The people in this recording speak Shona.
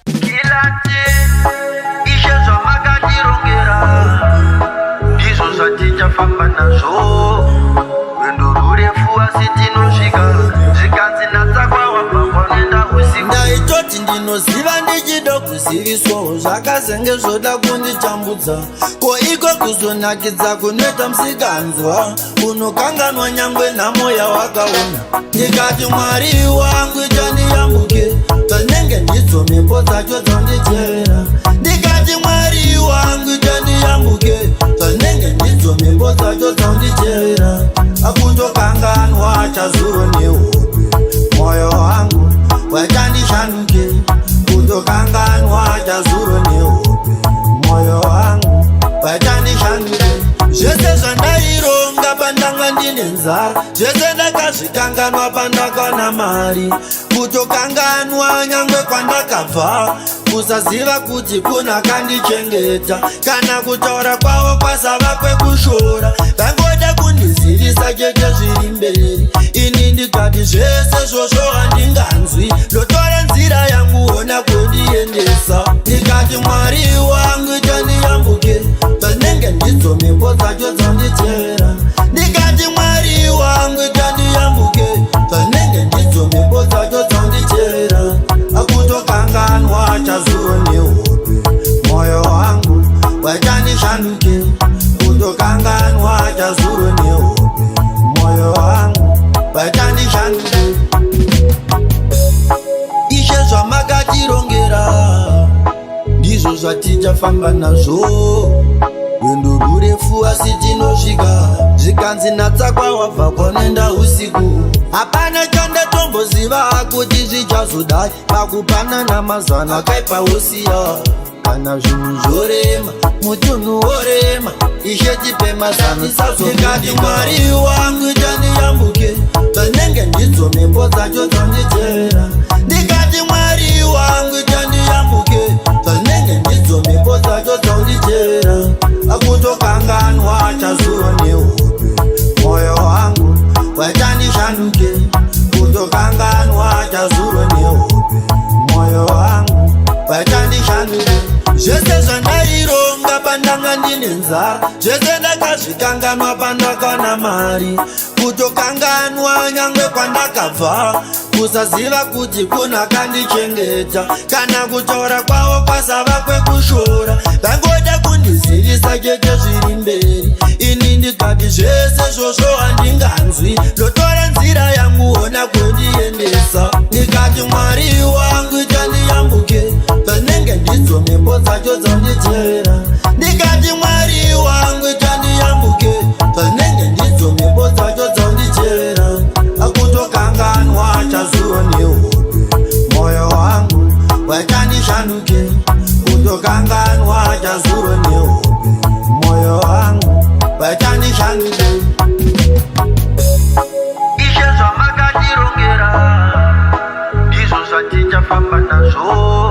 Kilate ishe zvamakatirongera ndizvo zvatichafamba nazvo. Rwendo rurefu asi tinosvika, zvikanzi natsakwa wabva kwanoenda usiku. Ndaitoti ndinoziva ndichida kuziviswawo zvakazenge zvoda kunditambudza. Ko iko kuzonakidza kunoita musikanzwa, unokanganwa nyangwe nhamo yawakaona. Ndikati Mwari wangu chandiyambuke, dzinenge ndidzo mhepo dzacho dzandichera. Ndikati Mwari wangu chandiyambuke, dzinenge ndidzo mhepo dzacho dzandichera. Akutokanganwa chazuro nehope, moyo wangu wachandishanduke. Kutokanganwa chazuro nehope, moyo wangu wachandishanduke. Zvese zvandaironga pandanga ndine nzara, zvese ndakazvikanganwa pandakana mari. Kutokanganwa nyangwe kwandakabva, kusaziva kuti kuna kandichengeta. Kana kutaura kwavo kwasava kwekushora, vangoda kundizivisa chete zviri mberi. Ini ndikati zvese zvozvo handinganzwi, ndotora nzira yangu ona kundiendesa. Ndikati Mwari wangu chandiyambuke, dzinenge ndidzo mhepo dzacho dzandichera. Ndikati Mwari wangu chandiyambuke, dzinenge ndidzo mhepo dzacho dzandichera. Akutokanganwa chazuro nehope, moyo wangu wachandishanduke. Kutokanganwa chazuro nehope, moyo wangu wachandishanduke. Ishe zvamakatirongera ndizvo zvatichafamba nazvo. Rwendo rurefu asi tinosvika, zvikanzi natsakwa wabva kwanoenda usiku. Hapana chandatomboziva kuti zvichazodai, pakupanana mazana akaipa wosiya. Kana zvinhu zvorema, mutunhu worema, Ishe tipe mazana isazokati. Mwari wangu chandiyambuke, dzinenge ndidzo mhepo dzacho dzandichera. Ndikati Mwari wangu chandiyambuke, dzinenge ndidzo mhepo dzacho dzandichera. Akutokanganwa chazuro nehope, moyo wangu wachandishanduke. Kutokanganwa chazuro nehope, moyo wangu wachandishanduke. Zvese zvandaironga pandanga ndine nzara, zvese ndakazvikanganwa pandakana mari. Kutokanganwa nyangwe kwandakabva, kusaziva kuti kuna kandichengeta. Kana kutaura kwavo kwasava kwekushora, vangoda kundizivisa chete zviri mberi. Ini ndikati zvese zvozvo handinganzwi, ndotora nzira yangu ona kundiendesa. Ndikati Mwari wangu chandiyambuke, dzinenge ndidzo mhepo dzacho dzandichera. Ndikati Mwari wangu chandiyambuke, dzinenge ndidzo mhepo dzacho dzandichera. Akutokanganwa chazuro nehope, moyo wangu wachandishanduke. Kutokanganwa chazuro nehope, moyo wangu wachandishanduke. Ishe zvamakatirongera ndizvo zvatichafamba nazvo.